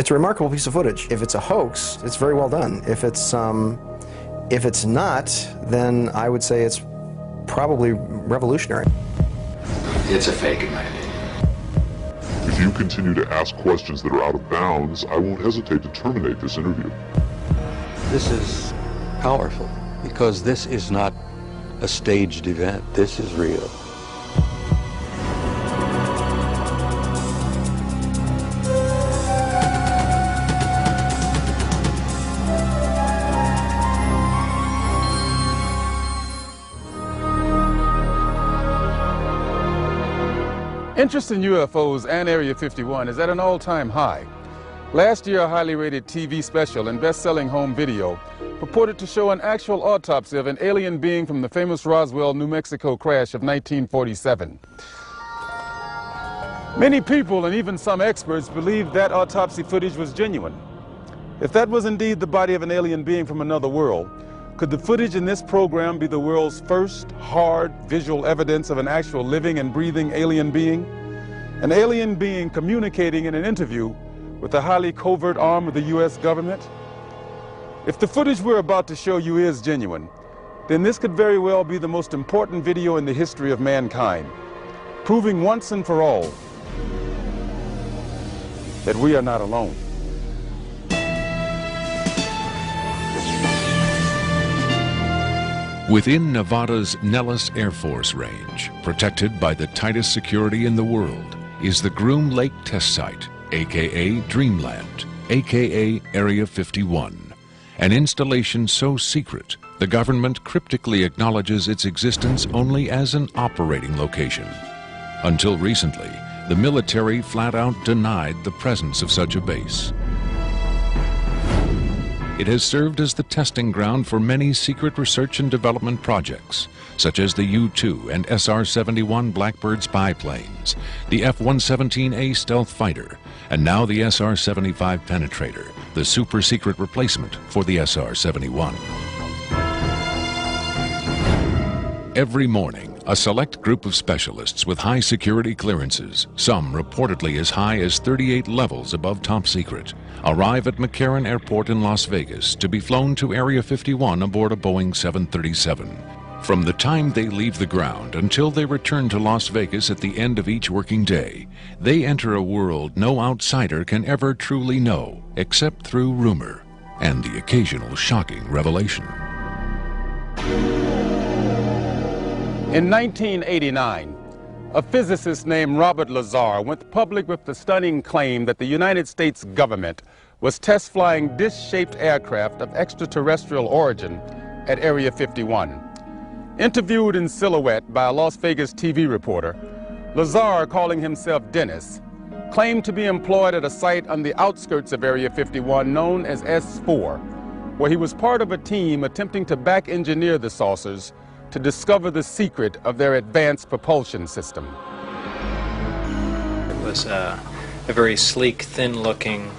It's a remarkable piece of footage. If it's a hoax, it's very well done. If it's not, then I would say it's probably revolutionary. It's a fake, in my opinion. If you continue to ask questions that are out of bounds, I won't hesitate to terminate this interview. This is powerful because this is not a staged event. This is real. Interest in UFOs and Area 51 is at an all-time high. Last year, a highly rated TV special and best-selling home video purported to show an actual autopsy of an alien being from the famous Roswell, New Mexico crash of 1947. Many people and even some experts believed that autopsy footage was genuine. If that was indeed the body of an alien being from another world, could the footage in this program be the world's first hard visual evidence of an actual living and breathing alien being? An alien being communicating in an interview with a highly covert arm of the U.S. government? If the footage we're about to show you is genuine, then this could very well be the most important video in the history of mankind, proving once and for all that we are not alone. Within Nevada's Nellis Air Force Range, protected by the tightest security in the world, is the Groom Lake Test Site, aka Dreamland, aka Area 51. An installation so secret, the government cryptically acknowledges its existence only as an operating location. Until recently, the military flat out denied the presence of such a base. It has served as the testing ground for many secret research and development projects, such as the U-2 and SR-71 Blackbird spy planes, the F-117A stealth fighter, and now the SR-75 penetrator, the super-secret replacement for the SR-71. Every morning, a select group of specialists with high security clearances, some reportedly as high as 38 levels above top secret, arrive at McCarran Airport in Las Vegas to be flown to Area 51 aboard a Boeing 737. From the time they leave the ground until they return to Las Vegas at the end of each working day, they enter a world no outsider can ever truly know, except through rumor and the occasional shocking revelation. In 1989, a physicist named Robert Lazar went public with the stunning claim that the United States government was test flying dish-shaped aircraft of extraterrestrial origin at Area 51. Interviewed in silhouette by a Las Vegas TV reporter, Lazar, calling himself Dennis, claimed to be employed at a site on the outskirts of Area 51 known as S4, where he was part of a team attempting to back-engineer the saucers to discover the secret of their advanced propulsion system. It was a very sleek, thin-looking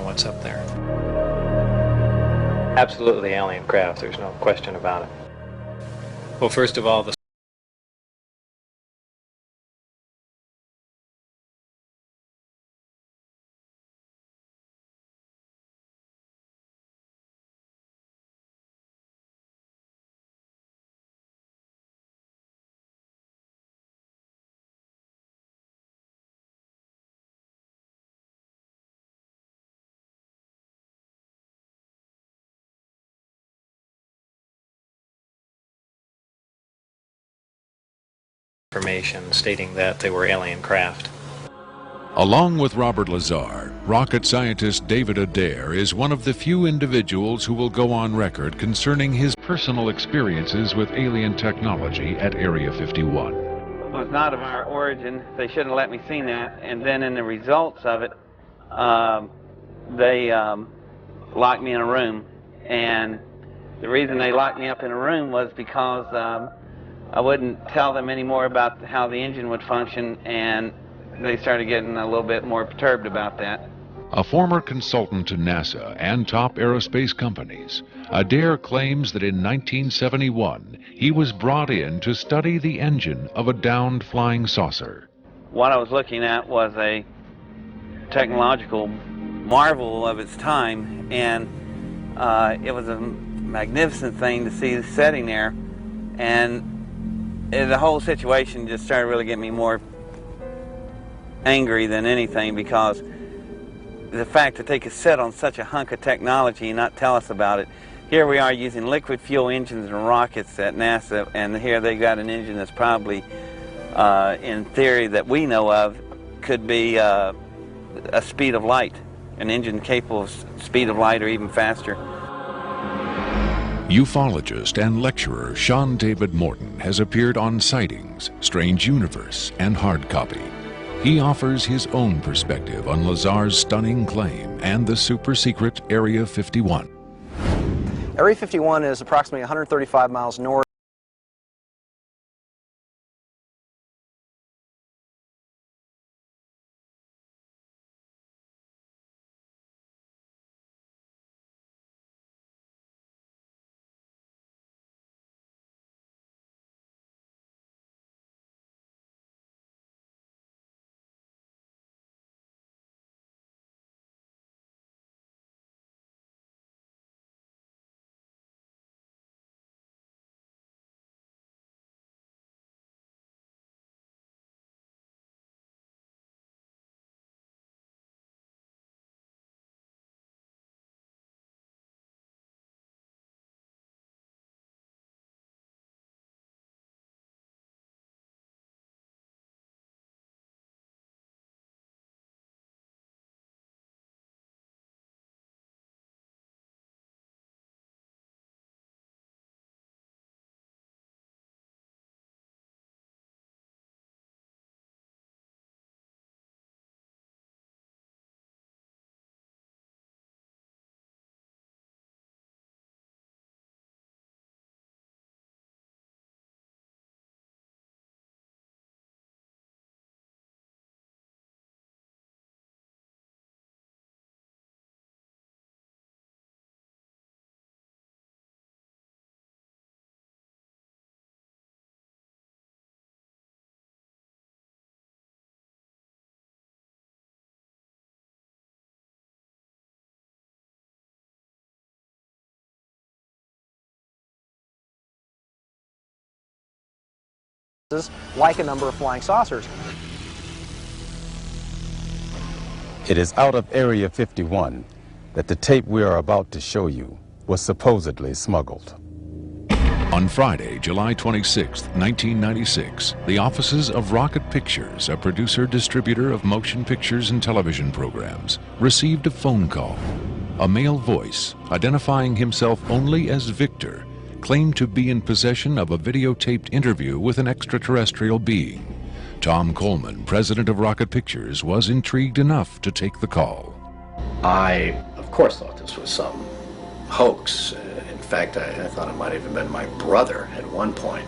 what's up there. Absolutely alien craft, there's no question about it. Well, first of all, the information stating that they were alien craft. Along with Robert Lazar, rocket scientist David Adair is one of the few individuals who will go on record concerning his personal experiences with alien technology at Area 51. It was not of our origin. They shouldn't have let me see that. And then in the results of it, they locked me in a room. And the reason they locked me up in a room was because I wouldn't tell them any more about how the engine would function, and they started getting a little bit more perturbed about that. A former consultant to NASA and top aerospace companies, Adair claims that in 1971 he was brought in to study the engine of a downed flying saucer. What I was looking at was a technological marvel of its time, and it was a magnificent thing to see sitting there, and the whole situation just started really getting me more angry than anything, because the fact that they could sit on such a hunk of technology and not tell us about it. Here we are using liquid fuel engines and rockets at NASA, and here they got an engine that's probably, in theory that we know of, could be a speed of light, an engine capable of speed of light or even faster. Ufologist and lecturer Sean David Morton has appeared on Sightings, Strange Universe, and Hard Copy. He offers his own perspective on Lazar's stunning claim and the super-secret Area 51. Area 51 is approximately 135 miles north. Like a number of flying saucers. It is out of Area 51 that the tape we are about to show you was supposedly smuggled. On Friday, July 26, 1996, the offices of Rocket Pictures, a producer-distributor of motion pictures and television programs, received a phone call. A male voice, identifying himself only as Victor, claimed to be in possession of a videotaped interview with an extraterrestrial being. Tom Coleman, president of Rocket Pictures, was intrigued enough to take the call. I, of course, thought this was some hoax. In fact, I thought it might have even been my brother at one point.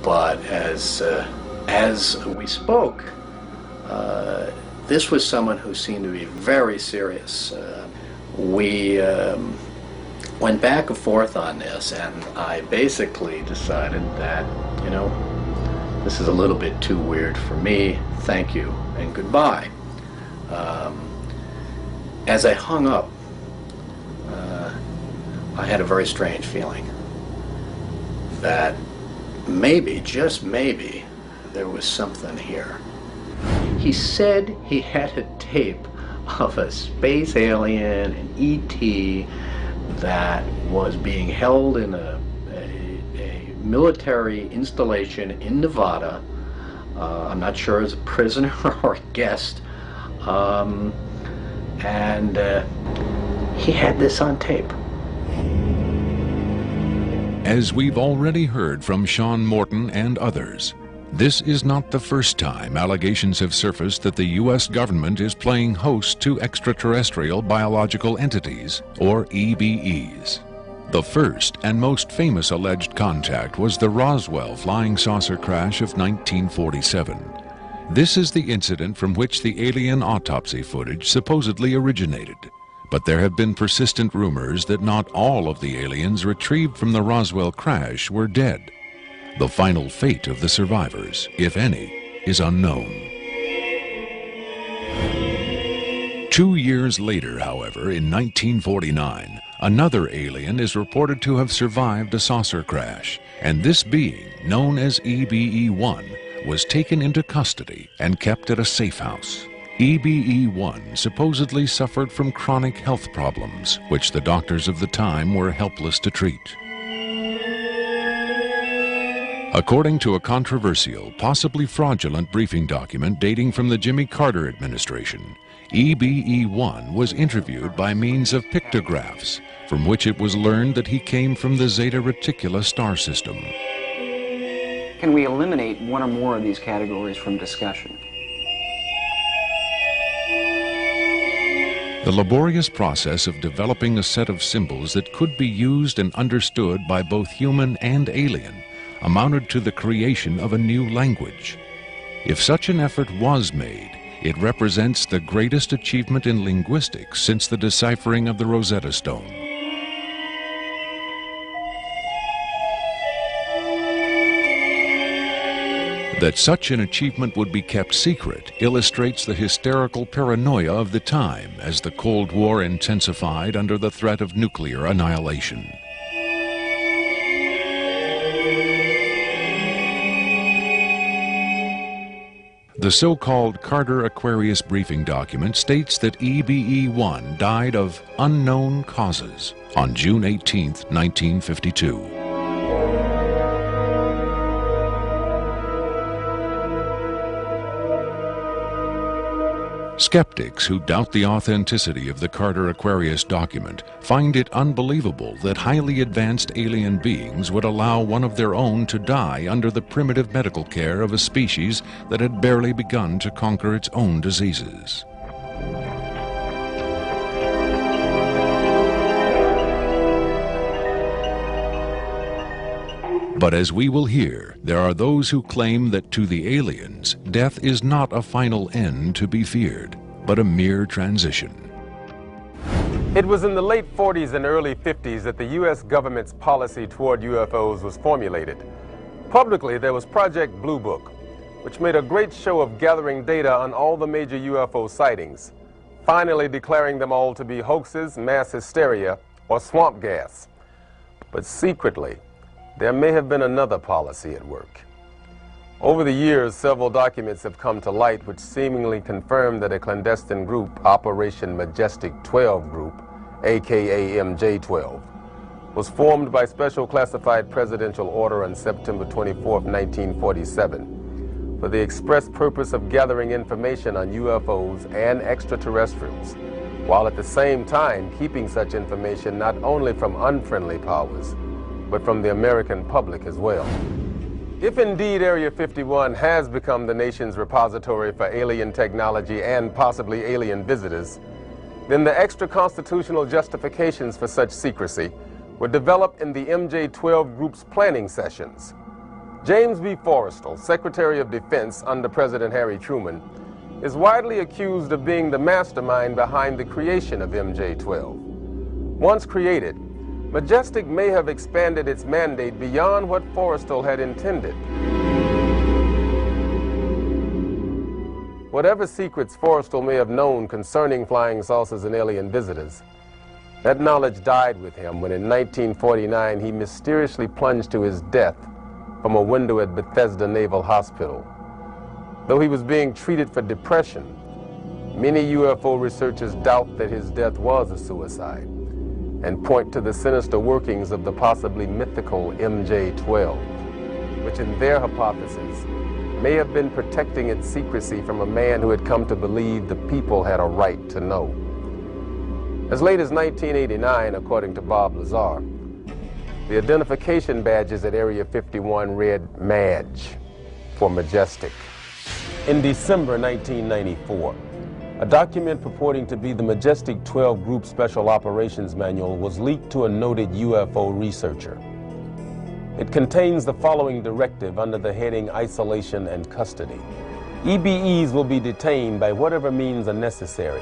But as we spoke, this was someone who seemed to be very serious. We went back and forth on this, and I basically decided that, you know, this is a little bit too weird for me. Thank you and goodbye. As I hung up, I had a very strange feeling that maybe, just maybe, there was something here. He said he had a tape of a space alien, an ET, that was being held in a military installation in Nevada. I'm not sure as a prisoner or a guest. And he had this on tape. As we've already heard from Sean Morton and others, this is not the first time allegations have surfaced that the U.S. government is playing host to extraterrestrial biological entities, or EBEs. The first and most famous alleged contact was the Roswell flying saucer crash of 1947. This is the incident from which the alien autopsy footage supposedly originated. But there have been persistent rumors that not all of the aliens retrieved from the Roswell crash were dead. The final fate of the survivors, if any, is unknown. 2 years later, however, in 1949, another alien is reported to have survived a saucer crash, and this being, known as EBE-1, was taken into custody and kept at a safe house. EBE-1 supposedly suffered from chronic health problems, which the doctors of the time were helpless to treat. According to a controversial, possibly fraudulent briefing document dating from the Jimmy Carter administration, EBE-1 was interviewed by means of pictographs, from which it was learned that he came from the Zeta Reticuli star system. Can we eliminate one or more of these categories from discussion? The laborious process of developing a set of symbols that could be used and understood by both human and alien amounted to the creation of a new language. If such an effort was made, it represents the greatest achievement in linguistics since the deciphering of the Rosetta Stone. That such an achievement would be kept secret illustrates the hysterical paranoia of the time as the Cold War intensified under the threat of nuclear annihilation. The so-called Carter-Aquarius briefing document states that EBE-1 died of unknown causes on June 18, 1952. Skeptics who doubt the authenticity of the Carter-Aquarius document find it unbelievable that highly advanced alien beings would allow one of their own to die under the primitive medical care of a species that had barely begun to conquer its own diseases. But as we will hear, there are those who claim that to the aliens, death is not a final end to be feared, but a mere transition. It was in the late 40s and early 50s that the U.S. government's policy toward UFOs was formulated. Publicly, there was Project Blue Book, which made a great show of gathering data on all the major UFO sightings, finally declaring them all to be hoaxes, mass hysteria, or swamp gas. But secretly, there may have been another policy at work. Over the years, several documents have come to light which seemingly confirm that a clandestine group, Operation Majestic 12 Group, aka MJ-12, was formed by special classified presidential order on September 24, 1947, for the express purpose of gathering information on UFOs and extraterrestrials, while at the same time keeping such information not only from unfriendly powers, but from the American public as well. If indeed Area 51 has become the nation's repository for alien technology and possibly alien visitors, then the extra-constitutional justifications for such secrecy were developed in the MJ-12 Group's planning sessions. James B. Forrestal, Secretary of Defense under President Harry Truman, is widely accused of being the mastermind behind the creation of MJ-12. Once created, Majestic may have expanded its mandate beyond what Forrestal had intended. Whatever secrets Forrestal may have known concerning flying saucers and alien visitors, that knowledge died with him when in 1949 he mysteriously plunged to his death from a window at Bethesda Naval Hospital. Though he was being treated for depression, many UFO researchers doubt that his death was a suicide. and point to the sinister workings of the possibly mythical MJ-12, which in their hypothesis may have been protecting its secrecy from a man who had come to believe the people had a right to know. As late as 1989, according to Bob Lazar, the identification badges at Area 51 read MADGE for Majestic. In December 1994, a document purporting to be the Majestic 12 Group Special Operations Manual was leaked to a noted UFO researcher. It contains the following directive under the heading Isolation and Custody. EBEs will be detained by whatever means are necessary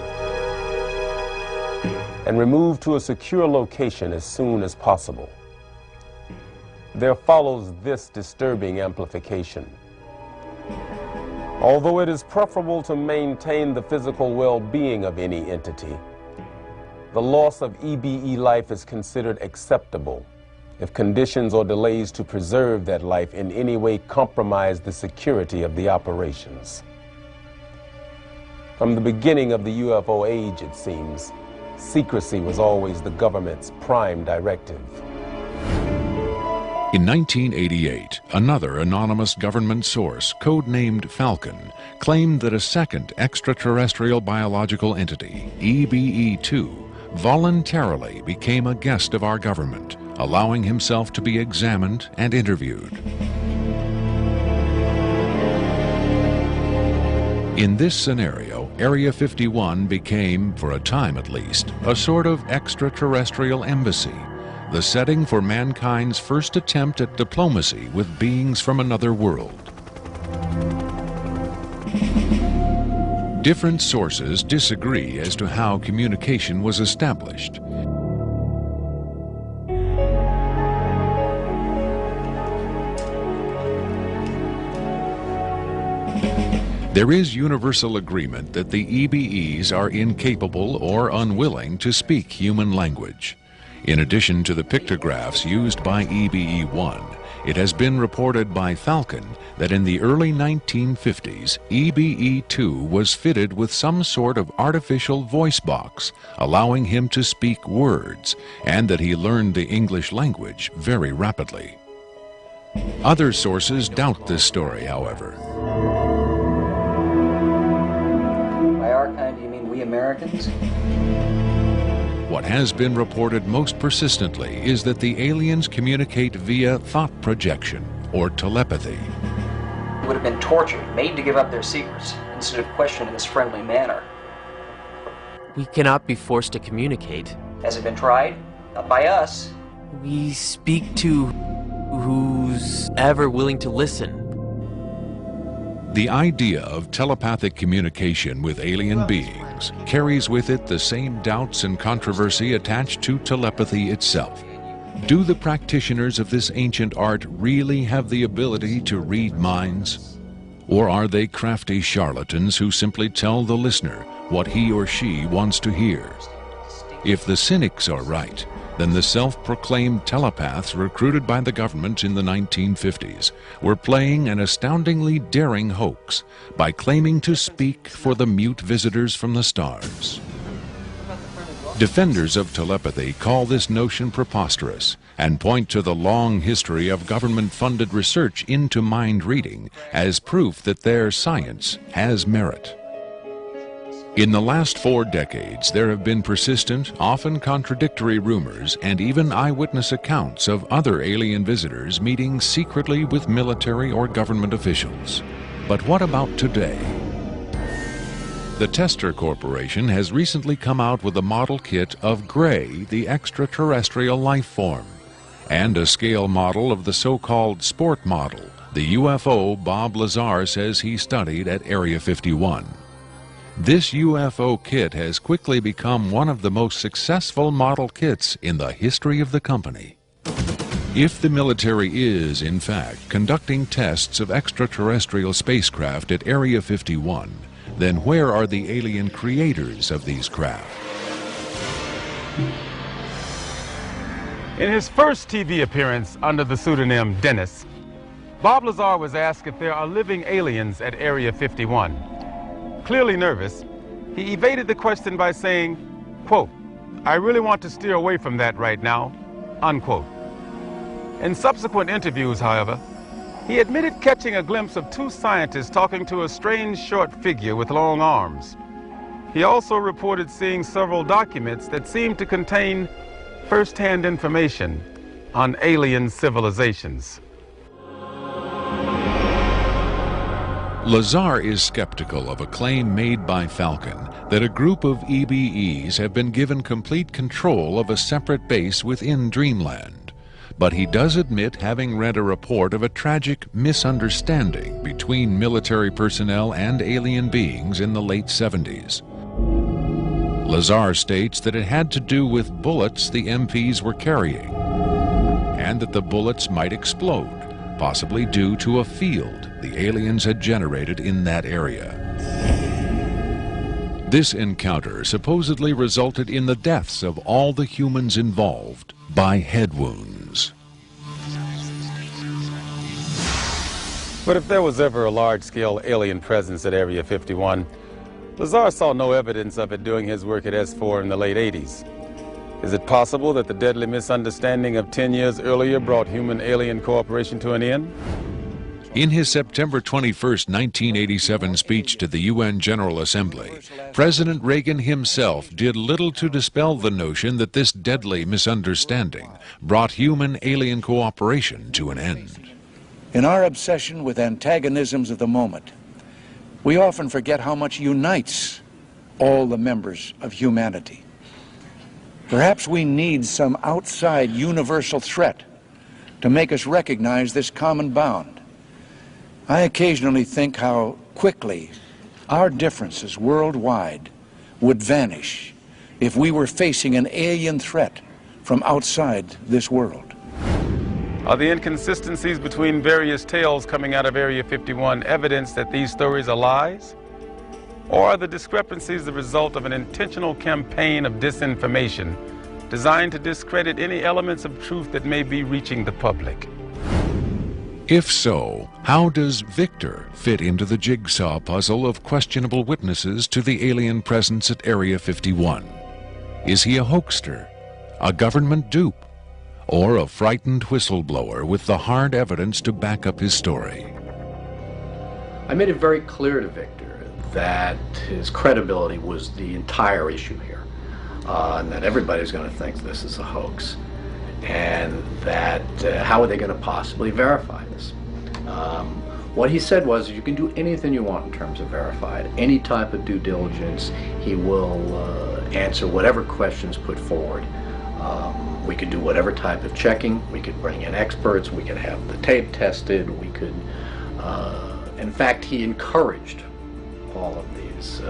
and removed to a secure location as soon as possible. There follows this disturbing amplification. Although it is preferable to maintain the physical well-being of any entity, the loss of EBE life is considered acceptable if conditions or delays to preserve that life in any way compromise the security of the operations. From the beginning of the UFO age, it seems, secrecy was always the government's prime directive. In 1988, another anonymous government source, codenamed Falcon, claimed that a second extraterrestrial biological entity, EBE-2, voluntarily became a guest of our government, allowing himself to be examined and interviewed. In this scenario, Area 51 became, for a time at least, a sort of extraterrestrial embassy, the setting for mankind's first attempt at diplomacy with beings from another world. Different sources disagree as to how communication was established. There is universal agreement that the EBEs are incapable or unwilling to speak human language. In addition to the pictographs used by EBE-1, it has been reported by Falcon that in the early 1950s, EBE-2 was fitted with some sort of artificial voice box, allowing him to speak words, and that he learned the English language very rapidly. Other sources doubt this story, however. By our kind, do you mean we Americans? What has been reported most persistently is that the aliens communicate via thought projection, or telepathy. They would have been tortured, made to give up their secrets, instead of questioned in this friendly manner. We cannot be forced to communicate. Has it been tried? Not by us. We speak to who's ever willing to listen. The idea of telepathic communication with alien beings carries with it the same doubts and controversy attached to telepathy itself. Do the practitioners of this ancient art really have the ability to read minds? Or are they crafty charlatans who simply tell the listener what he or she wants to hear? If the cynics are right, then the self-proclaimed telepaths recruited by the government in the 1950s were playing an astoundingly daring hoax by claiming to speak for the mute visitors from the stars. Defenders of telepathy call this notion preposterous and point to the long history of government-funded research into mind reading as proof that their science has merit. In the last 4 decades, there have been persistent, often contradictory rumors and even eyewitness accounts of other alien visitors meeting secretly with military or government officials. But what about today? The Tester Corporation has recently come out with a model kit of Gray, the extraterrestrial life form, and a scale model of the so-called sport model, the UFO Bob Lazar says he studied at Area 51. This UFO kit has quickly become one of the most successful model kits in the history of the company. If the military is, in fact, conducting tests of extraterrestrial spacecraft at Area 51, then where are the alien creators of these craft? In his first TV appearance under the pseudonym Dennis, Bob Lazar was asked if there are living aliens at Area 51. Clearly nervous, he evaded the question by saying, quote, I really want to steer away from that right now, unquote. In subsequent interviews, however, he admitted catching a glimpse of two scientists talking to a strange short figure with long arms. He also reported seeing several documents that seemed to contain first-hand information on alien civilizations. Lazar is skeptical of a claim made by Falcon that a group of EBEs have been given complete control of a separate base within Dreamland. But he does admit having read a report of a tragic misunderstanding between military personnel and alien beings in the late 70s. Lazar states that it had to do with bullets the MPs were carrying, and that the bullets might explode, possibly due to a field the aliens had generated in that area. This encounter supposedly resulted in the deaths of all the humans involved by head wounds. But if there was ever a large-scale alien presence at Area 51, Lazar saw no evidence of it doing his work at S4 in the late 80s. Is it possible that the deadly misunderstanding of 10 years earlier brought human-alien cooperation to an end? In his September 21, 1987 speech to the UN General Assembly, President Reagan himself did little to dispel the notion that this deadly misunderstanding brought human-alien cooperation to an end. In our obsession with antagonisms of the moment, we often forget how much unites all the members of humanity. Perhaps we need some outside universal threat to make us recognize this common bound. I occasionally think how quickly our differences worldwide would vanish if we were facing an alien threat from outside this world. Are the inconsistencies between various tales coming out of Area 51 evidence that these stories are lies? Or are the discrepancies the result of an intentional campaign of disinformation designed to discredit any elements of truth that may be reaching the public? If so, how does Victor fit into the jigsaw puzzle of questionable witnesses to the alien presence at Area 51? Is he a hoaxer, a government dupe, or a frightened whistleblower with the hard evidence to back up his story? I made it very clear to Victor that his credibility was the entire issue here, and that everybody's going to think this is a hoax, and that how are they going to possibly verify this? What he said was, you can do anything you want in terms of verified, any type of due diligence. He will answer whatever questions put forward. We could do whatever type of checking. We could bring in experts. We could have the tape tested. We could, in fact, he encouraged all of these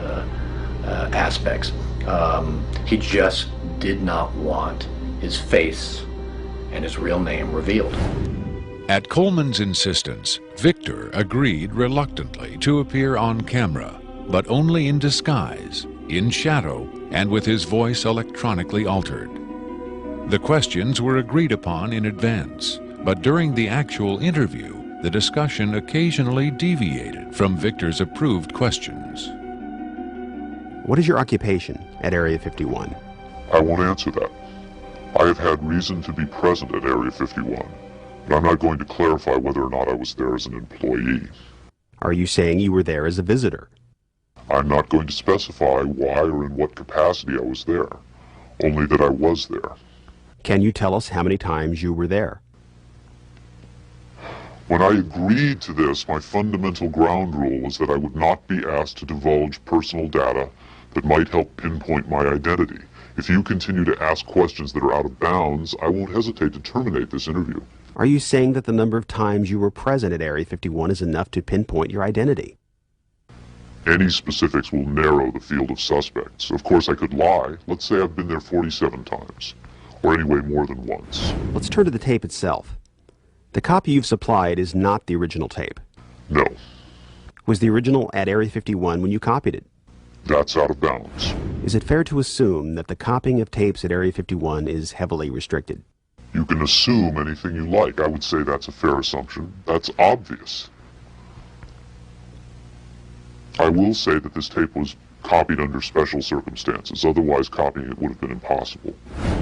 aspects. He just did not want his face and his real name revealed. At Coleman's insistence, Victor agreed reluctantly to appear on camera, but only in disguise, in shadow, and with his voice electronically altered. The questions were agreed upon in advance, but during the actual interview, the discussion occasionally deviated from Victor's approved questions. What is your occupation at Area 51? I won't answer that. I have had reason to be present at Area 51, but I'm not going to clarify whether or not I was there as an employee. Are you saying you were there as a visitor? I'm not going to specify why or in what capacity I was there, only that I was there. Can you tell us how many times you were there? When I agreed to this, my fundamental ground rule was that I would not be asked to divulge personal data that might help pinpoint my identity. If you continue to ask questions that are out of bounds, I won't hesitate to terminate this interview. Are you saying that the number of times you were present at Area 51 is enough to pinpoint your identity? Any specifics will narrow the field of suspects. Of course, I could lie. Let's say I've been there 47 times, or anyway more than once. Let's turn to the tape itself. The copy you've supplied is not the original tape. No. Was the original at Area 51 when you copied it? That's out of bounds. Is it fair to assume that the copying of tapes at Area 51 is heavily restricted? You can assume anything you like. I would say that's a fair assumption. That's obvious. I will say that this tape was copied under special circumstances. Otherwise, copying it would have been impossible.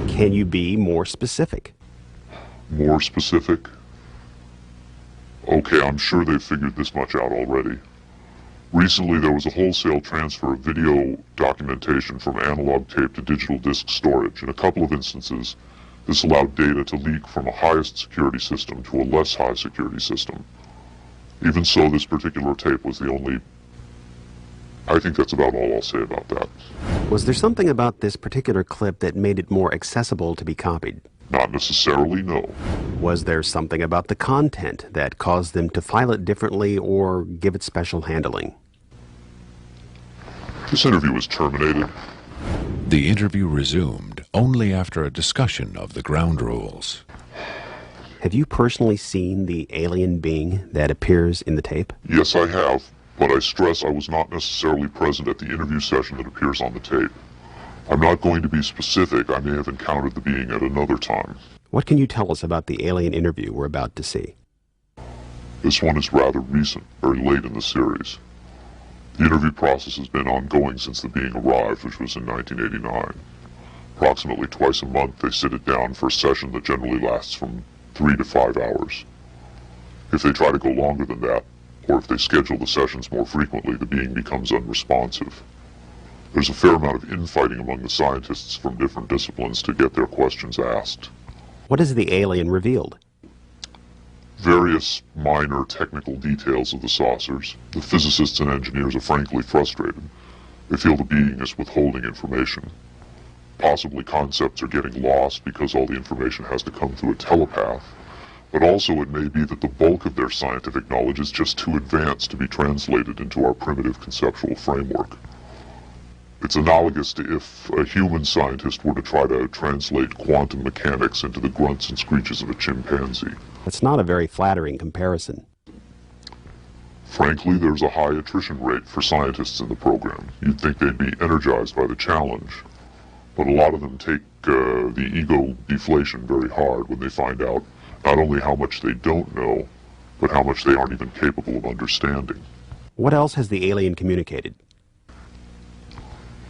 Can you be more specific? More specific? Okay, I'm sure they've figured this much out already. Recently, there was a wholesale transfer of video documentation from analog tape to digital disk storage. In a couple of instances, this allowed data to leak from a highest security system to a less high security system. Even so, this particular tape was the only... I think that's about all I'll say about that. Was there something about this particular clip that made it more accessible to be copied? Not necessarily, no. Was there something about the content that caused them to file it differently or give it special handling? This interview was terminated. The interview resumed only after a discussion of the ground rules. Have you personally seen the alien being that appears in the tape? Yes, I have, but I stress I was not necessarily present at the interview session that appears on the tape. I'm not going to be specific. I may have encountered the being at another time. What can you tell us about the alien interview we're about to see? This one is rather recent, very late in the series. The interview process has been ongoing since the being arrived, which was in 1989. Approximately twice a month, they sit it down for a session that generally lasts from 3 to 5 hours. If they try to go longer than that, or if they schedule the sessions more frequently, the being becomes unresponsive. There's a fair amount of infighting among the scientists from different disciplines to get their questions asked. What has the alien revealed? Various minor technical details of the saucers. The physicists and engineers are frankly frustrated. They feel the being is withholding information. Possibly concepts are getting lost because all the information has to come through a telepath. But also it may be that the bulk of their scientific knowledge is just too advanced to be translated into our primitive conceptual framework. It's analogous to if a human scientist were to try to translate quantum mechanics into the grunts and screeches of a chimpanzee. That's not a very flattering comparison. Frankly, there's a high attrition rate for scientists in the program. You'd think they'd be energized by the challenge. But a lot of them take the ego deflation very hard when they find out not only how much they don't know, but how much they aren't even capable of understanding. What else has the alien communicated?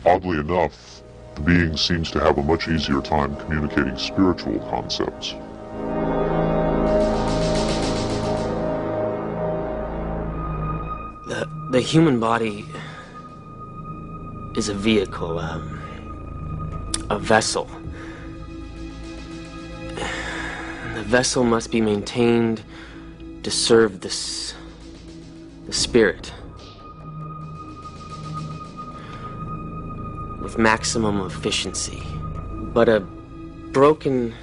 Oddly enough, the being seems to have a much easier time communicating spiritual concepts. The human body is a vehicle, a vessel. The vessel must be maintained to serve the spirit with maximum efficiency. But a broken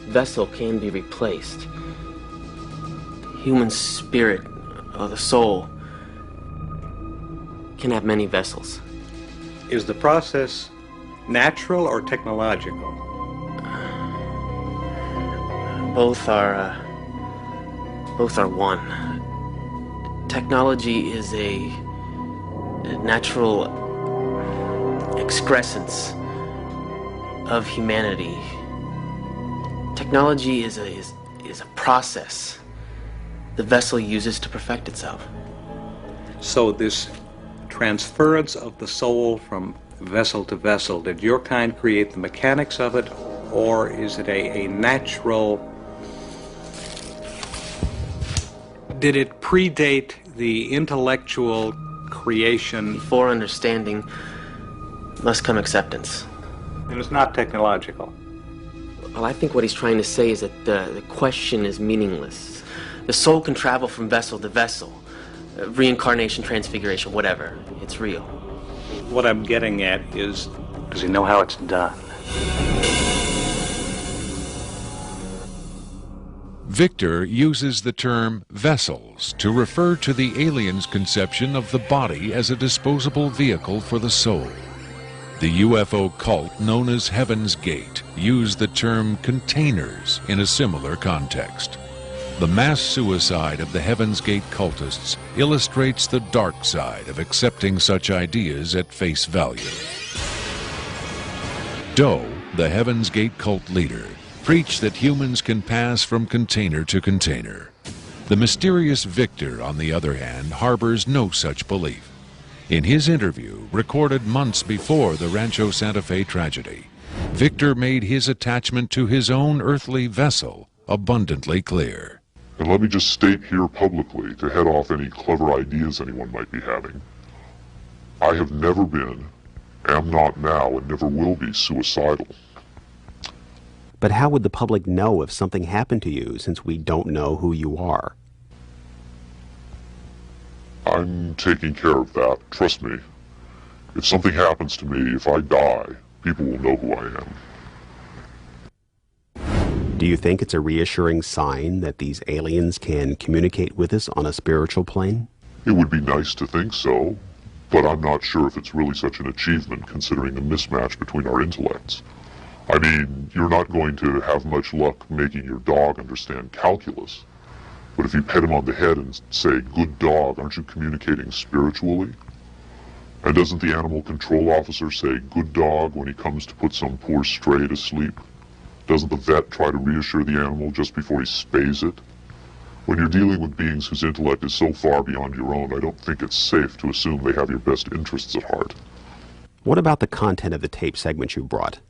vessel can be replaced. The human spirit, or the soul, can have many vessels. Is the process natural or technological? Both are one. Technology is a natural excrescence of humanity. Technology is a process the vessel uses to perfect itself. So this transference of the soul from vessel to vessel, did your kind create the mechanics of it, or is it a natural... Did it predate the intellectual creation? Before understanding must come acceptance. It is not technological. Well, I think what he's trying to say is that the question is meaningless. The soul can travel from vessel to vessel. Reincarnation, transfiguration, whatever. It's real. What I'm getting at is, does he know how it's done? Victor uses the term vessels to refer to the alien's conception of the body as a disposable vehicle for the soul. The UFO cult known as Heaven's Gate used the term containers in a similar context. The mass suicide of the Heaven's Gate cultists illustrates the dark side of accepting such ideas at face value. Doe, the Heaven's Gate cult leader, preached that humans can pass from container to container. The mysterious Victor, on the other hand, harbors no such belief. In his interview, recorded months before the Rancho Santa Fe tragedy, Victor made his attachment to his own earthly vessel abundantly clear. And let me just state here publicly, to head off any clever ideas anyone might be having, I have never been, am not now, and never will be suicidal. But how would the public know if something happened to you, since we don't know who you are? I'm taking care of that, trust me. If something happens to me, if I die, people will know who I am. Do you think it's a reassuring sign that these aliens can communicate with us on a spiritual plane? It would be nice to think so, but I'm not sure if it's really such an achievement considering the mismatch between our intellects. I mean, you're not going to have much luck making your dog understand calculus. But if you pet him on the head and say, "Good dog," aren't you communicating spiritually? And doesn't the animal control officer say, "Good dog," when he comes to put some poor stray to sleep? Doesn't the vet try to reassure the animal just before he spays it? When you're dealing with beings whose intellect is so far beyond your own, I don't think it's safe to assume they have your best interests at heart. What about the content of the tape segment you brought?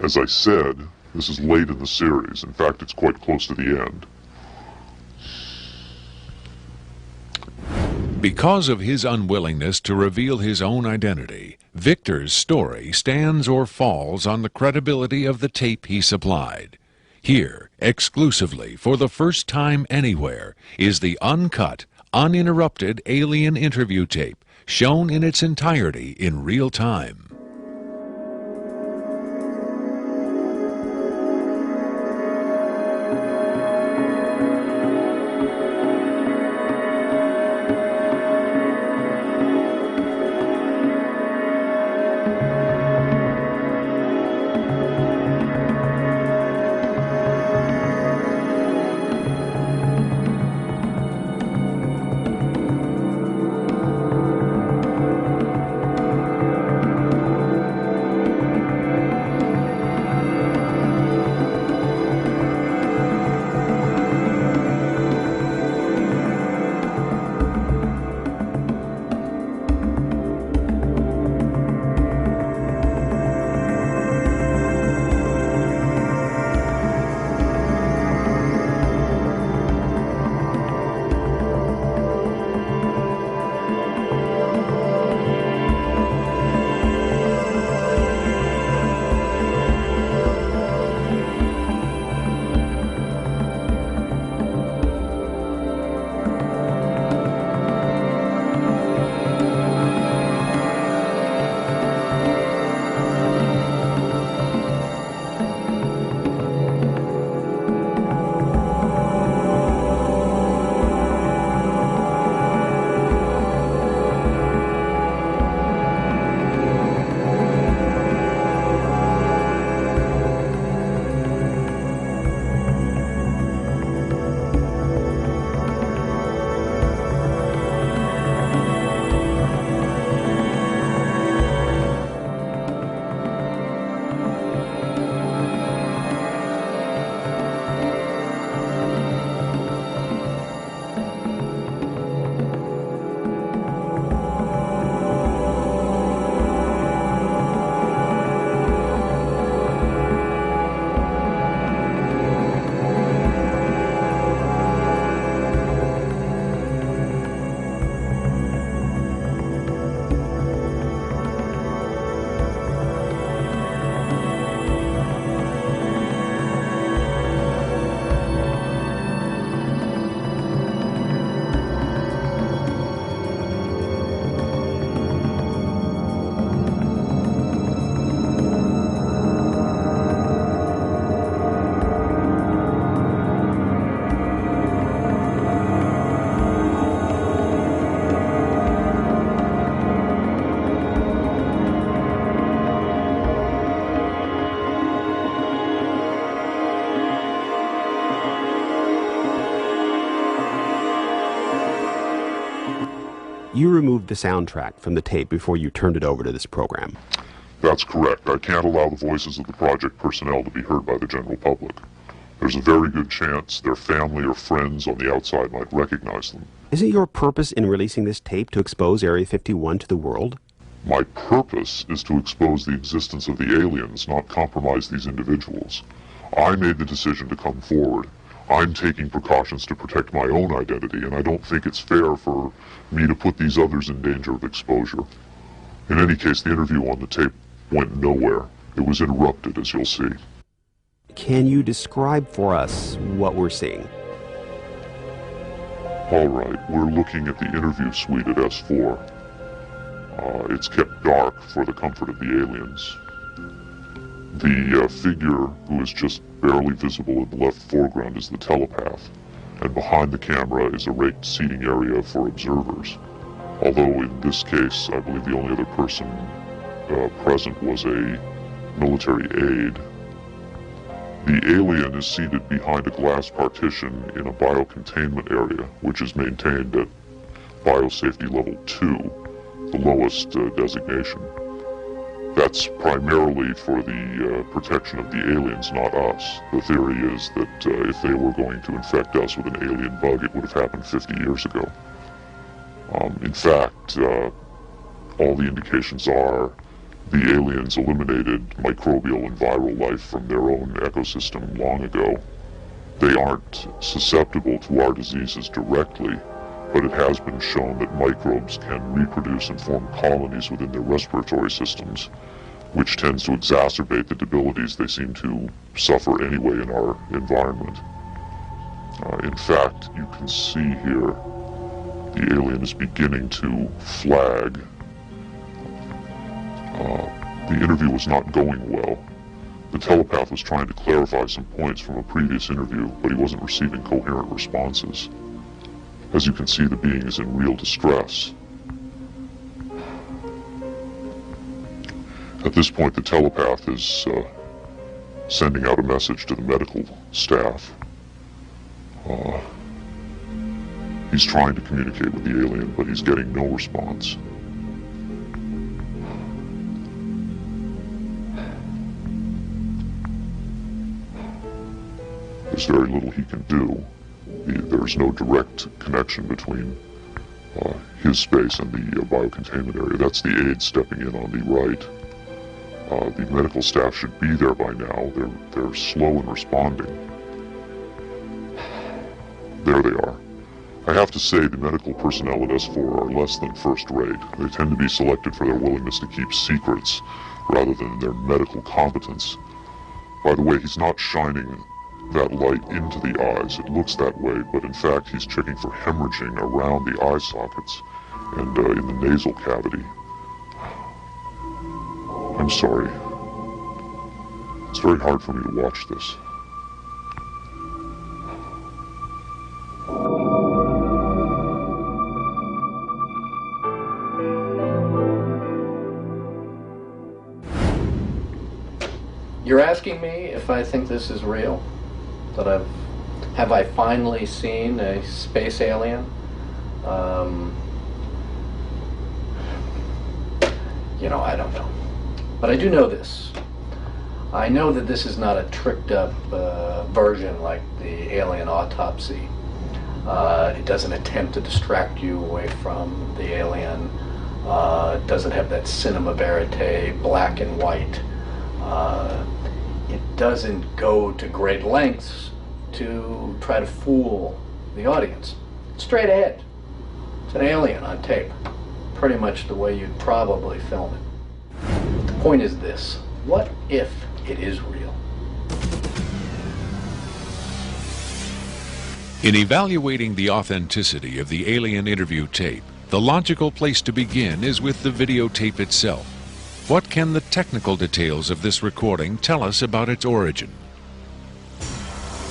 As I said, this is late in the series. In fact, it's quite close to the end. Because of his unwillingness to reveal his own identity, Victor's story stands or falls on the credibility of the tape he supplied. Here, exclusively, for the first time anywhere, is the uncut, uninterrupted alien interview tape, shown in its entirety in real time. You removed the soundtrack from the tape before you turned it over to this program. That's correct. I can't allow the voices of the project personnel to be heard by the general public. There's a very good chance their family or friends on the outside might recognize them. Isn't your purpose in releasing this tape to expose Area 51 to the world? My purpose is to expose the existence of the aliens, not compromise these individuals. I made the decision to come forward. I'm taking precautions to protect my own identity, and I don't think it's fair for me to put these others in danger of exposure. In any case, the interview on the tape went nowhere. It was interrupted, as you'll see. Can you describe for us what we're seeing? All right, we're looking at the interview suite at S4. It's kept dark for the comfort of the aliens. The figure who is just barely visible in the left foreground is the telepath, and behind the camera is a raked seating area for observers. Although in this case, I believe the only other person present was a military aide. The alien is seated behind a glass partition in a biocontainment area, which is maintained at biosafety level 2, the lowest designation. That's primarily for the protection of the aliens, not us. The theory is that if they were going to infect us with an alien bug, it would have happened 50 years ago. In fact, all the indications are the aliens eliminated microbial and viral life from their own ecosystem long ago. They aren't susceptible to our diseases directly, but it has been shown that microbes can reproduce and form colonies within their respiratory systems, which tends to exacerbate the debilities they seem to suffer anyway in our environment. In fact, you can see here the alien is beginning to flag. The interview was not going well. The telepath was trying to clarify some points from a previous interview, but he wasn't receiving coherent responses. As you can see, the being is in real distress. At this point, the telepath is sending out a message to the medical staff. He's trying to communicate with the alien, but he's getting no response. There's very little he can do. There's no direct connection between his space and the biocontainment area. That's the aide stepping in on the right. The medical staff should be there by now. They're slow in responding. There they are. I have to say the medical personnel at S4 are less than first rate. They tend to be selected for their willingness to keep secrets rather than their medical competence. By the way, he's not shining that light into the eyes. It looks that way, but in fact he's checking for hemorrhaging around the eye sockets and in the nasal cavity. I'm sorry. It's very hard for me to watch this. You're asking me if I think this is real? That have I finally seen a space alien? You know, I don't know. But I do know this. I know that this is not a tricked up version like the Alien Autopsy. It doesn't attempt to distract you away from the alien. It doesn't have that cinema verite, black and white. It doesn't go to great lengths to try to fool the audience. Straight ahead. It's an alien on tape. Pretty much the way you'd probably film it. But the point is this. What if it is real? In evaluating the authenticity of the alien interview tape, the logical place to begin is with the videotape itself. What can the technical details of this recording tell us about its origin?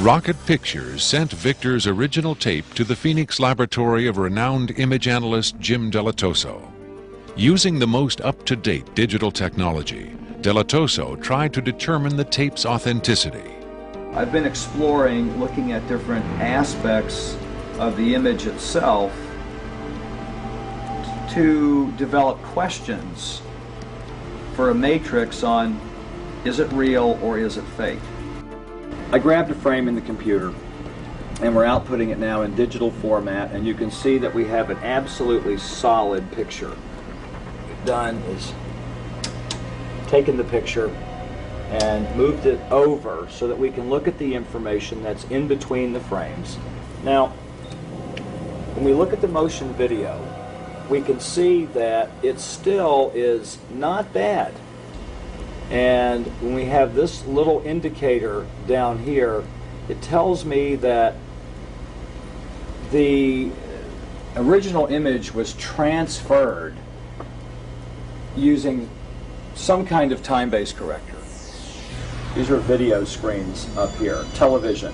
Rocket Pictures sent Victor's original tape to the Phoenix laboratory of renowned image analyst Jim Delatoso. Using the most up-to-date digital technology, Delatoso tried to determine the tape's authenticity. I've been exploring, looking at different aspects of the image itself to develop questions for a matrix on, is it real or is it fake? I grabbed a frame in the computer, and we're outputting it now in digital format, and you can see that we have an absolutely solid picture. What we've done is taken the picture and moved it over so that we can look at the information that's in between the frames. Now, when we look at the motion video, we can see that it still is not bad. And when we have this little indicator down here, it tells me that the original image was transferred using some kind of time-based corrector. These are video screens up here, television,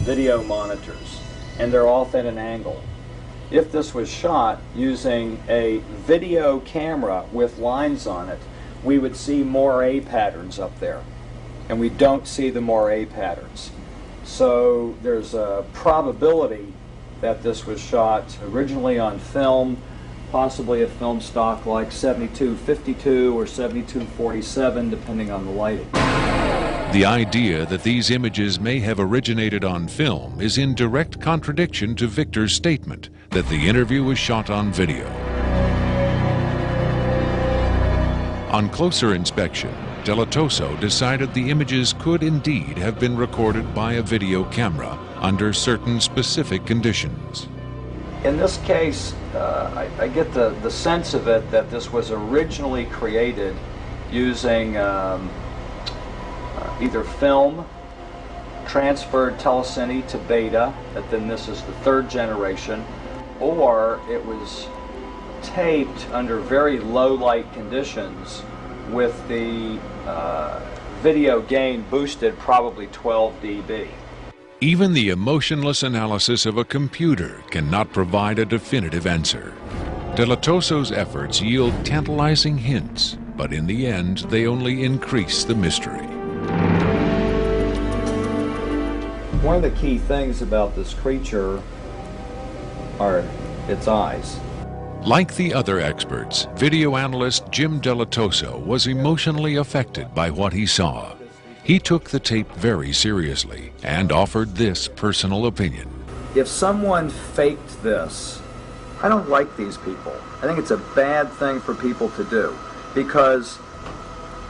video monitors, and they're off at an angle. If this was shot using a video camera with lines on it, we would see moire patterns up there, and we don't see the moire patterns. So there's a probability that this was shot originally on film, possibly a film stock like 72-52 or 72-47, depending on the lighting. The idea that these images may have originated on film is in direct contradiction to Victor's statement that the interview was shot on video. On closer inspection, Delatoso decided the images could indeed have been recorded by a video camera under certain specific conditions. In this case, I get the sense of it that this was originally created using either film, transferred telecine to beta, that then this is the third generation, or it was taped under very low light conditions with the video gain boosted probably 12 dB. Even the emotionless analysis of a computer cannot provide a definitive answer. Delatoso's efforts yield tantalizing hints, but in the end they only increase the mystery. One of the key things about this creature are its eyes. Like the other experts, video analyst Jim Delatoso was emotionally affected by what he saw. He took the tape very seriously and offered this personal opinion. If someone faked this, I don't like these people. I think it's a bad thing for people to do, because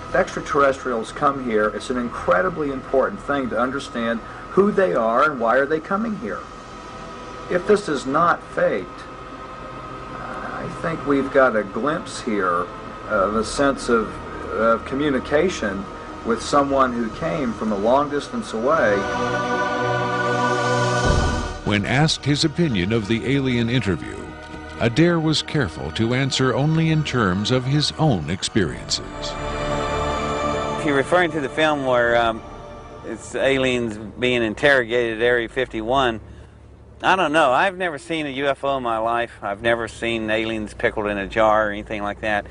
if extraterrestrials come here, it's an incredibly important thing to understand who they are and why are they coming here. If this is not faked, I think we've got a glimpse here of a sense of communication with someone who came from a long distance away. When asked his opinion of the alien interview, Adair was careful to answer only in terms of his own experiences. If you're referring to the film where it's aliens being interrogated at Area 51, I don't know. I've never seen a UFO in my life. I've never seen aliens pickled in a jar or anything like that.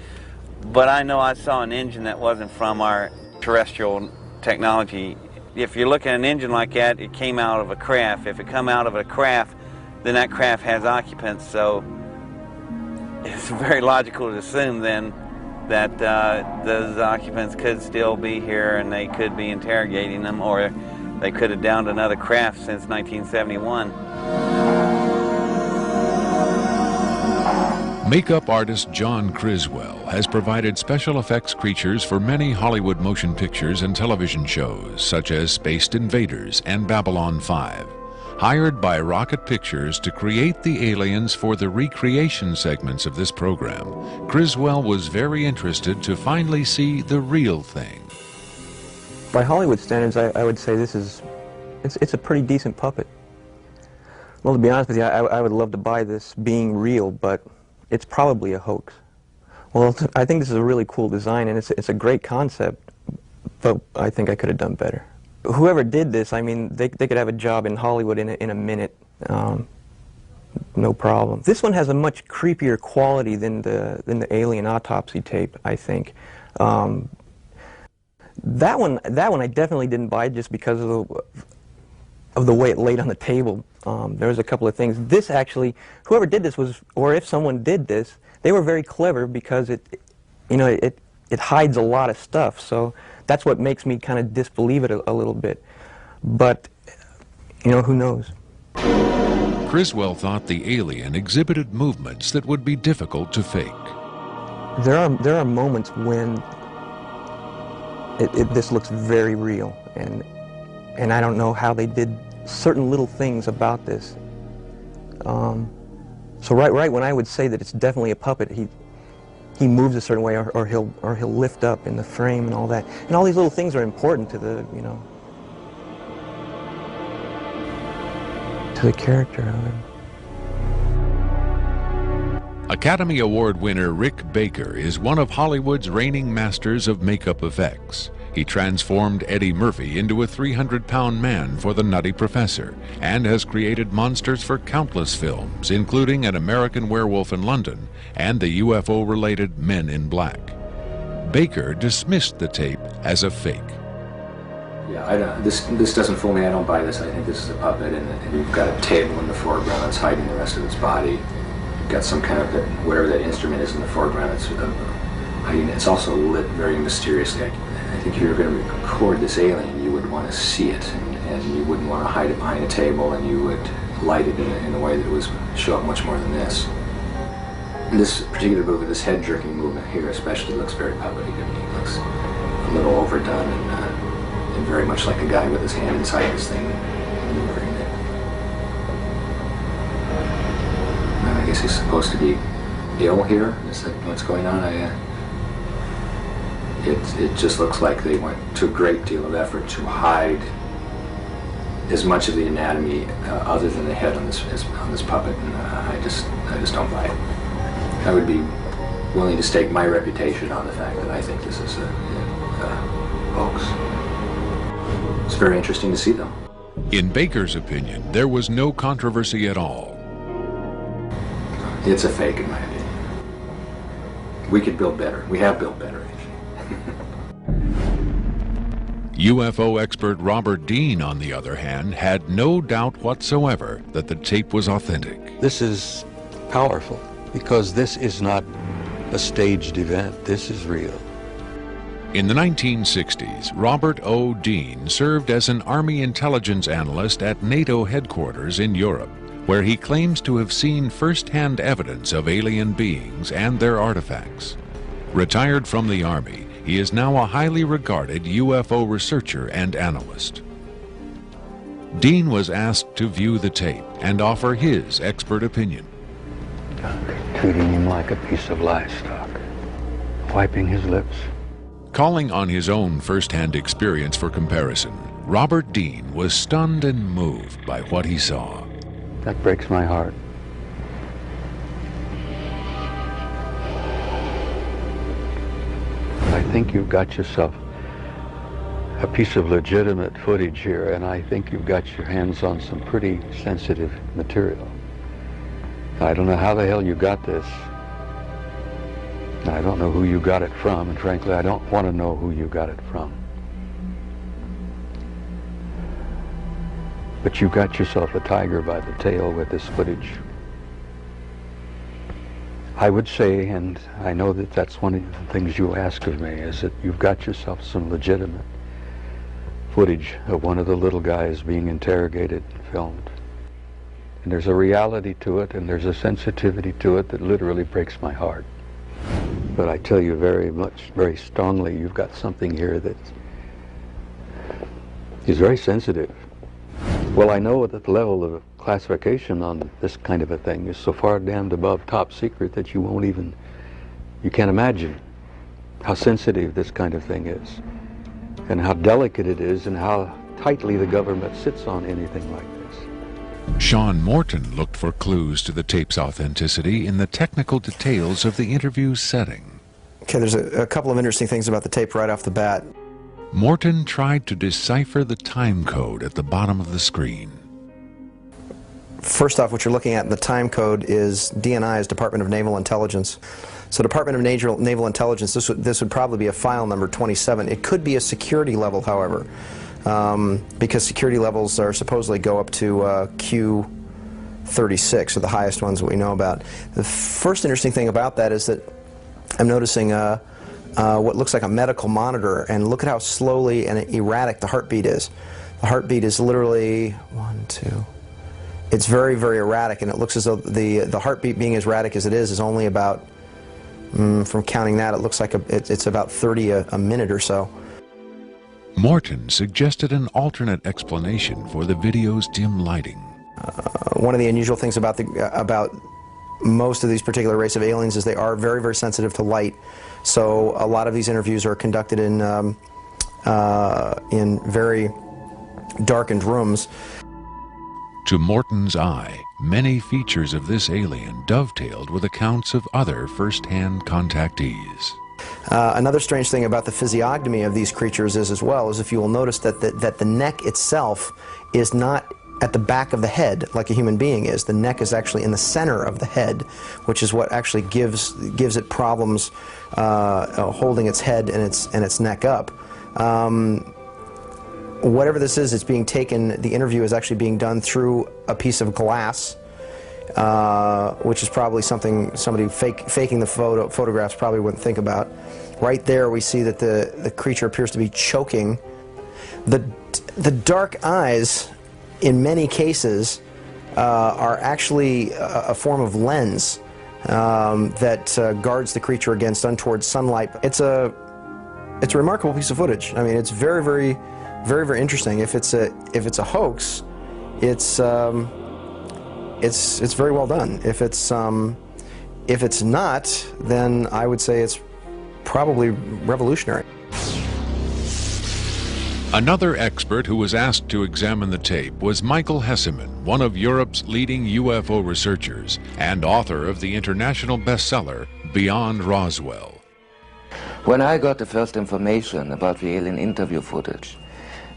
But I know I saw an engine that wasn't from our terrestrial technology. If you look at an engine like that, it came out of a craft. If it come out of a craft, then that craft has occupants. So it's very logical to assume then that those occupants could still be here and they could be interrogating them, or they could have downed another craft since 1971. Makeup artist John Criswell has provided special effects creatures for many Hollywood motion pictures and television shows, such as Spaced Invaders and Babylon 5. Hired by Rocket Pictures to create the aliens for the recreation segments of this program, Criswell was very interested to finally see the real thing. By Hollywood standards, I would say it's a pretty decent puppet. Well, to be honest with you, I would love to buy this being real, but it's probably a hoax. Well, I think this is a really cool design, and it's a great concept, but I think I could have done better. Whoever did this, I mean, they could have a job in Hollywood in a minute, no problem. This one has a much creepier quality than the alien autopsy tape, I think. That one I definitely didn't buy just because of the way it laid on the table. There was a couple of things. This actually, whoever did this was, or if someone did this, they were very clever because it hides a lot of stuff. So that's what makes me kind of disbelieve it a little bit. But, you know, who knows? Criswell thought the alien exhibited movements that would be difficult to fake. There are moments when this looks very real, and I don't know how they did certain little things about this. So right when I would say that it's definitely a puppet, he moves a certain way, or he'll lift up in the frame and all that, and all these little things are important to the, you know, to the character of him. Academy Award winner Rick Baker is one of Hollywood's reigning masters of makeup effects. He transformed Eddie Murphy into a 300-pound man for The Nutty Professor and has created monsters for countless films, including An American Werewolf in London and the UFO-related Men in Black. Baker dismissed the tape as a fake. Yeah, this doesn't fool me. I don't buy this. I think this is a puppet, and you've got a table in the foreground that's hiding the rest of its body. You've got some kind of, whatever that instrument is in the foreground, it's also lit very mysteriously. I think if you were going to record this alien, you would want to see it, and you wouldn't want to hide it behind a table, and you would light it in a way that would show up much more than this. And this particular movement, this head-jerking movement here especially, looks very puppety to me. It looks a little overdone and very much like a guy with his hand inside this thing maneuvering it. I guess he's supposed to be ill here. Is that what's going on? It just looks like they went to a great deal of effort to hide as much of the anatomy other than the head on this puppet, and I just don't buy it. I would be willing to stake my reputation on the fact that I think this is a hoax. It's very interesting to see, though. In Baker's opinion, there was no controversy at all. It's a fake, in my opinion. We could build better. We have built better. UFO expert Robert Dean, on the other hand, had no doubt whatsoever that the tape was authentic. This is powerful because this is not a staged event. This is real. In the 1960s, Robert O. Dean served as an Army intelligence analyst at NATO headquarters in Europe, where he claims to have seen first-hand evidence of alien beings and their artifacts. Retired from the Army, he is now a highly regarded UFO researcher and analyst. Dean was asked to view the tape and offer his expert opinion. Treating him like a piece of livestock, wiping his lips. Calling on his own first-hand experience for comparison, Robert Dean was stunned and moved by what he saw. That breaks my heart. I think you've got yourself a piece of legitimate footage here, and I think you've got your hands on some pretty sensitive material. I don't know how the hell you got this. I don't know who you got it from, and frankly, I don't want to know who you got it from. But you got yourself a tiger by the tail with this footage. I would say, and I know that that's one of the things you'll ask of me, is that you've got yourself some legitimate footage of one of the little guys being interrogated and filmed. And there's a reality to it, and there's a sensitivity to it that literally breaks my heart. But I tell you very strongly, you've got something here that is very sensitive. Well, I know that the level of classification on this kind of a thing is so far damned above top secret that you can't imagine how sensitive this kind of thing is, and how delicate it is, and how tightly the government sits on anything like this. Sean Morton looked for clues to the tape's authenticity in the technical details of the interview's setting. Okay, there's a couple of interesting things about the tape right off the bat. Morton tried to decipher the time code at the bottom of the screen. First off, what you're looking at in the time code is DNI's Department of Naval Intelligence. So Department of Naval Intelligence, this would probably be a file number 27. It could be a security level, however, because security levels are supposedly go up to Q36, or the highest ones that we know about. The first interesting thing about that is that I'm noticing what looks like a medical monitor, and look at how slowly and erratic the heartbeat is. The heartbeat is literally 1, 2. It's very, very erratic, and it looks as though the heartbeat being as erratic as it is only about, from counting that, it looks like it's about 30 a minute or so. Morton suggested an alternate explanation for the video's dim lighting. One of the unusual things about most of these particular race of aliens is they are very, very sensitive to light. So a lot of these interviews are conducted in very darkened rooms. To Morton's eye, many features of this alien dovetailed with accounts of other first-hand contactees. Another strange thing about the physiognomy of these creatures is, as well, is if you will notice that the neck itself is not at the back of the head like a human being is. The neck is actually in the center of the head, which is what actually gives it problems holding its head and its neck up. Whatever this is, it's being taken, the interview is actually being done through a piece of glass, which is probably something somebody faking the photographs probably wouldn't think about. Right there we see that the creature appears to be choking. The dark eyes, in many cases, are actually a form of lens that guards the creature against untoward sunlight. It's a remarkable piece of footage. I mean, it's very, very, very, very interesting. If it's a hoax, it's very well done. If it's not, then I would say it's probably revolutionary. Another expert who was asked to examine the tape was Michael Hesseman, one of Europe's leading UFO researchers and author of the international bestseller Beyond Roswell. When I got the first information about the alien interview footage,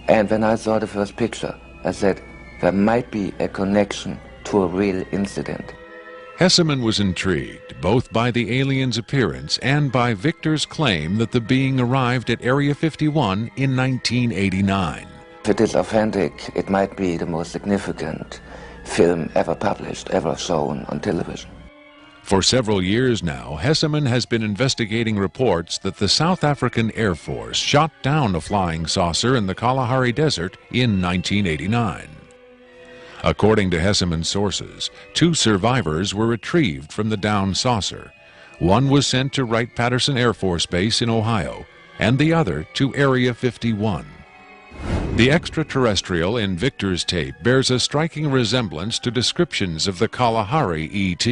and when I saw the first picture, I said, there might be a connection to a real incident. Hesseman was intrigued both by the alien's appearance and by Victor's claim that the being arrived at Area 51 in 1989. If it is authentic, it might be the most significant film ever published, ever shown on television. For several years now, Hesseman has been investigating reports that the South African Air Force shot down a flying saucer in the Kalahari Desert in 1989. According to Hesseman's sources, 2 survivors were retrieved from the downed saucer. One was sent to Wright-Patterson Air Force Base in Ohio, and the other to Area 51. The extraterrestrial in Victor's tape bears a striking resemblance to descriptions of the Kalahari ET,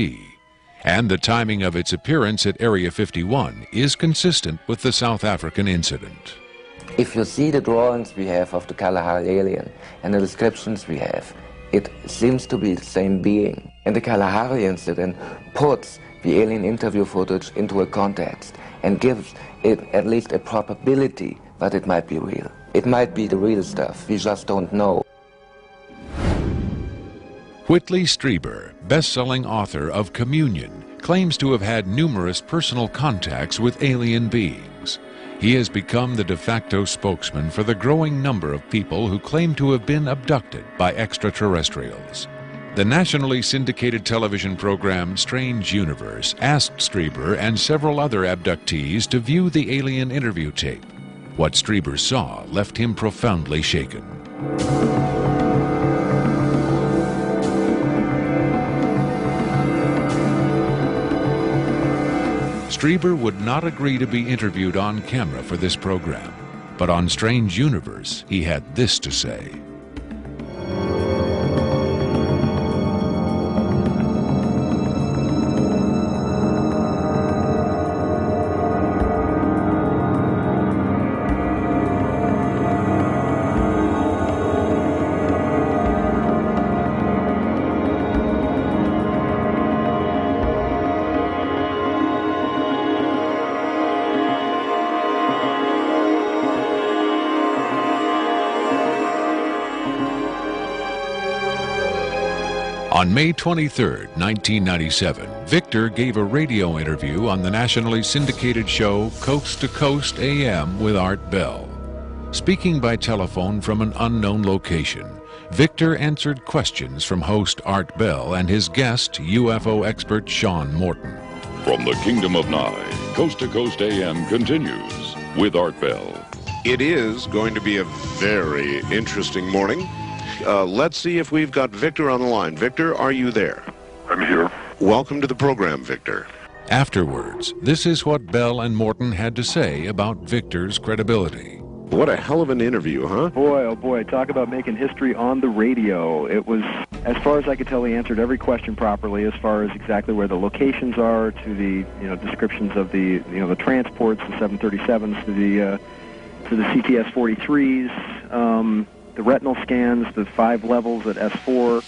and the timing of its appearance at Area 51 is consistent with the South African incident. If you see the drawings we have of the Kalahari alien and the descriptions we have, it seems to be the same being. And the Kalahari incident puts the alien interview footage into a context and gives it at least a probability that it might be real. It might be the real stuff, we just don't know. Whitley Strieber, best-selling author of Communion, claims to have had numerous personal contacts with alien beings. He has become the de facto spokesman for the growing number of people who claim to have been abducted by extraterrestrials. The nationally syndicated television program Strange Universe asked Strieber and several other abductees to view the alien interview tape. What Strieber saw left him profoundly shaken. Strieber would not agree to be interviewed on camera for this program, but on Strange Universe, he had this to say. On May 23, 1997, Victor gave a radio interview on the nationally syndicated show Coast to Coast AM with Art Bell. Speaking by telephone from an unknown location, Victor answered questions from host Art Bell and his guest, UFO expert Sean Morton. From the Kingdom of Nye, Coast to Coast AM continues with Art Bell. It is going to be a very interesting morning. Let's see if we've got Victor on the line. Victor, are you there? I'm here. Welcome to the program, Victor. Afterwards, this is what Bell and Morton had to say about Victor's credibility. What a hell of an interview, huh? Boy, oh boy, talk about making history on the radio. It was, as far as I could tell, he answered every question properly, as far as exactly where the locations are, to the descriptions of the the transports, the 737s, to the CTS-43s, the retinal scans, the 5 levels at S4.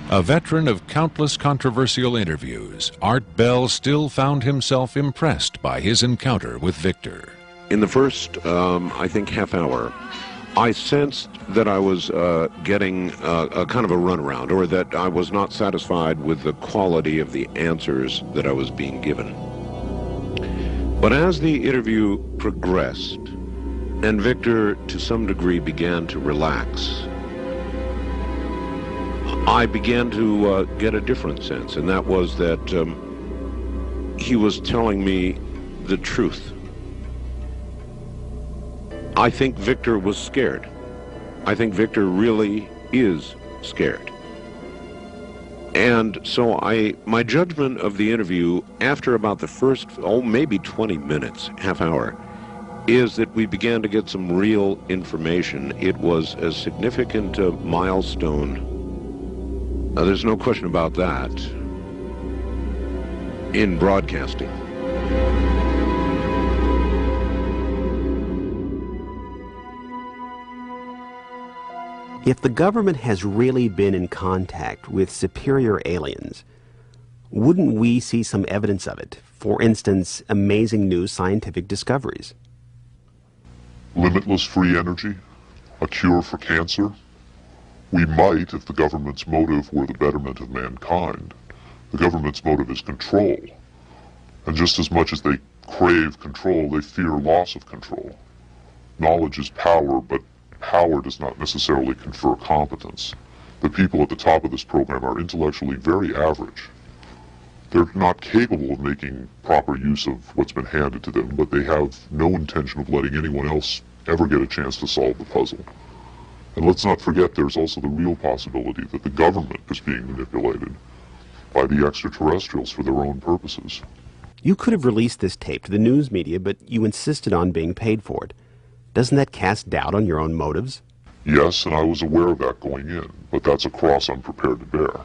A veteran of countless controversial interviews, Art Bell still found himself impressed by his encounter with Victor. In the first, I think, half hour, I sensed that I was getting a kind of a runaround, or that I was not satisfied with the quality of the answers that I was being given. But as the interview progressed, and Victor, to some degree, began to relax, I began to get a different sense, and that was that he was telling me the truth. I think Victor was scared. I think Victor really is scared. And so my judgment of the interview after about the first, maybe 20 minutes, half hour, is that we began to get some real information. It was a significant milestone. There's no question about that in broadcasting. If the government has really been in contact with superior aliens, wouldn't we see some evidence of it? For instance, amazing new scientific discoveries. Limitless free energy? A cure for cancer? We might if the government's motive were the betterment of mankind. The government's motive is control. And just as much as they crave control, they fear loss of control. Knowledge is power, but power does not necessarily confer competence. The people at the top of this program are intellectually very average. They're not capable of making proper use of what's been handed to them, but they have no intention of letting anyone else ever get a chance to solve the puzzle. And let's not forget there's also the real possibility that the government is being manipulated by the extraterrestrials for their own purposes. You could have released this tape to the news media, but you insisted on being paid for it. Doesn't that cast doubt on your own motives? Yes, and I was aware of that going in, but that's a cross I'm prepared to bear.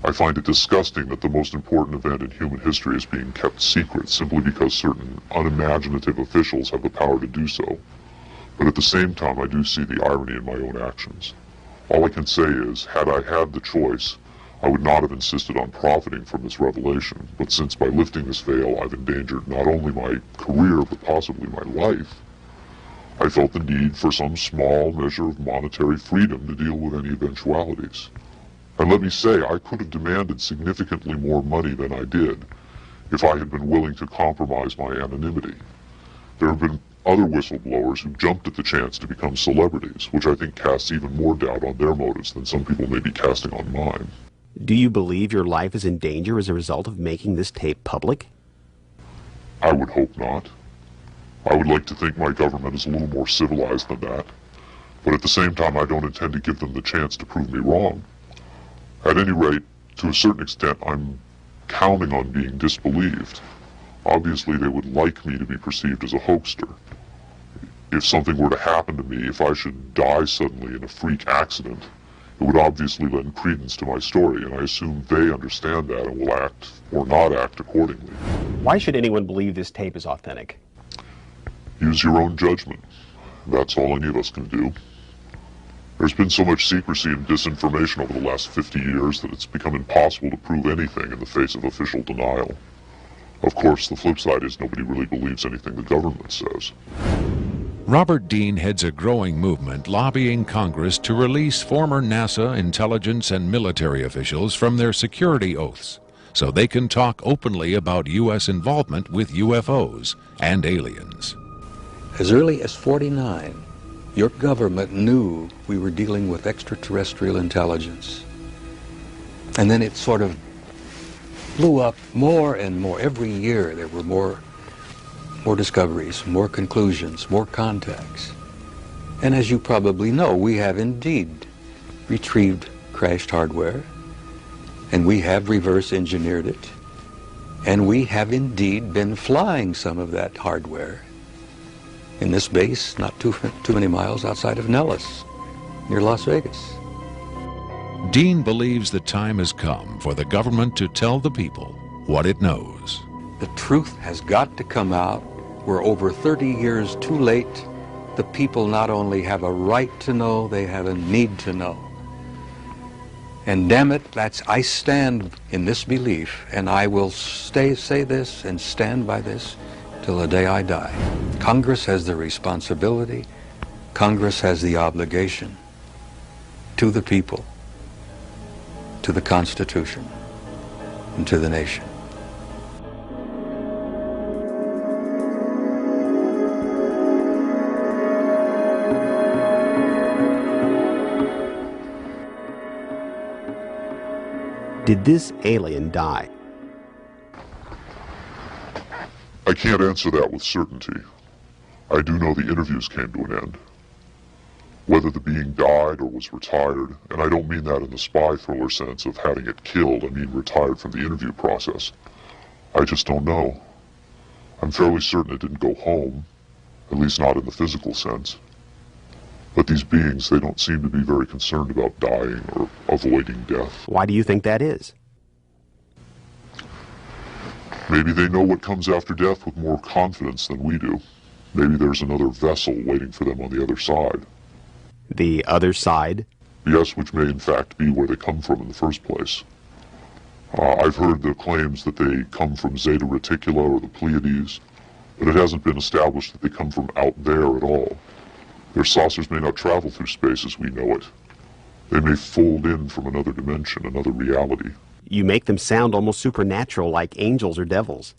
I find it disgusting that the most important event in human history is being kept secret simply because certain unimaginative officials have the power to do so. But at the same time, I do see the irony in my own actions. All I can say is, had I had the choice, I would not have insisted on profiting from this revelation. But since by lifting this veil, I've endangered not only my career, but possibly my life, I felt the need for some small measure of monetary freedom to deal with any eventualities. And let me say, I could have demanded significantly more money than I did if I had been willing to compromise my anonymity. There have been other whistleblowers who jumped at the chance to become celebrities, which I think casts even more doubt on their motives than some people may be casting on mine. Do you believe your life is in danger as a result of making this tape public? I would hope not. I would like to think my government is a little more civilized than that. But at the same time, I don't intend to give them the chance to prove me wrong. At any rate, to a certain extent, I'm counting on being disbelieved. Obviously, they would like me to be perceived as a hoaxer. If something were to happen to me, if I should die suddenly in a freak accident, it would obviously lend credence to my story, and I assume they understand that and will act or not act accordingly. Why should anyone believe this tape is authentic? Use your own judgment. That's all any of us can do. There's been so much secrecy and disinformation over the last 50 years that it's become impossible to prove anything in the face of official denial. Of course, the flip side is nobody really believes anything the government says. Robert Dean heads a growing movement lobbying Congress to release former NASA intelligence and military officials from their security oaths so they can talk openly about U.S. involvement with UFOs and aliens. As early as '49, your government knew we were dealing with extraterrestrial intelligence. And then it sort of blew up more and more. Every year there were more more discoveries, more conclusions, more contacts. And as you probably know, we have indeed retrieved crashed hardware, and we have reverse engineered it, and we have indeed been flying some of that hardware in this base not too many miles outside of Nellis, near Las Vegas. Dean believes the time has come for the government to tell the people what it knows. The truth has got to come out. We're over 30 years too late. The people not only have a right to know, they have a need to know. And damn it, I stand in this belief, and I will say this and stand by this till the day I die. Congress has the responsibility, Congress has the obligation to the people, to the Constitution, and to the nation. Did this alien die? I can't answer that with certainty. I do know the interviews came to an end. Whether the being died or was retired, and I don't mean that in the spy thriller sense of having it killed, I mean retired from the interview process. I just don't know. I'm fairly certain it didn't go home, at least not in the physical sense. But these beings, they don't seem to be very concerned about dying or avoiding death. Why do you think that is? Maybe they know what comes after death with more confidence than we do. Maybe there's another vessel waiting for them on the other side. The other side? Yes, which may in fact be where they come from in the first place. I've heard the claims that they come from Zeta Reticula or the Pleiades, but it hasn't been established that they come from out there at all. Their saucers may not travel through space as we know it. They may fold in from another dimension, another reality. You make them sound almost supernatural, like angels or devils.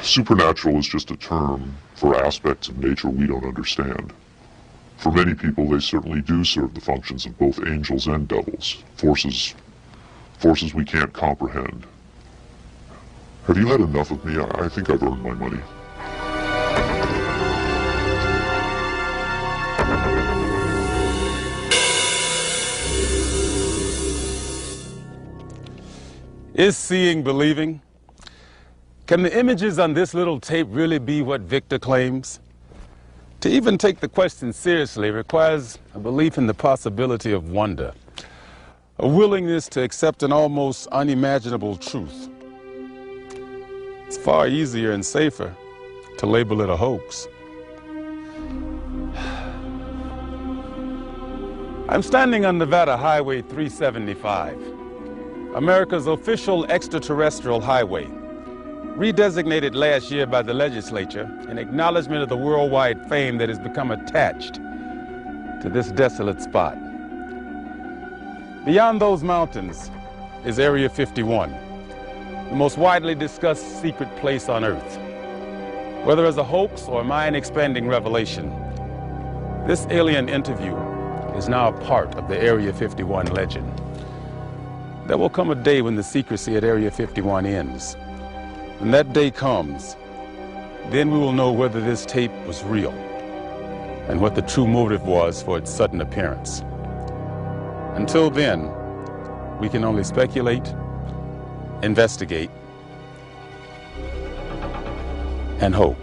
Supernatural is just a term for aspects of nature we don't understand. For many people, they certainly do serve the functions of both angels and devils, forces we can't comprehend. Have you had enough of me? I think I've earned my money. Is seeing believing? Can the images on this little tape really be what Victor claims? To even take the question seriously requires a belief in the possibility of wonder, a willingness to accept an almost unimaginable truth. It's far easier and safer to label it a hoax. I'm standing on Nevada Highway 375. America's official extraterrestrial highway, redesignated last year by the legislature in acknowledgement of the worldwide fame that has become attached to this desolate spot. Beyond those mountains is Area 51, the most widely discussed secret place on Earth. Whether as a hoax or mind-expanding revelation, this alien interview is now a part of the Area 51 legend. There will come a day when the secrecy at Area 51 ends. When that day comes, then we will know whether this tape was real and what the true motive was for its sudden appearance. Until then, we can only speculate, investigate, and hope.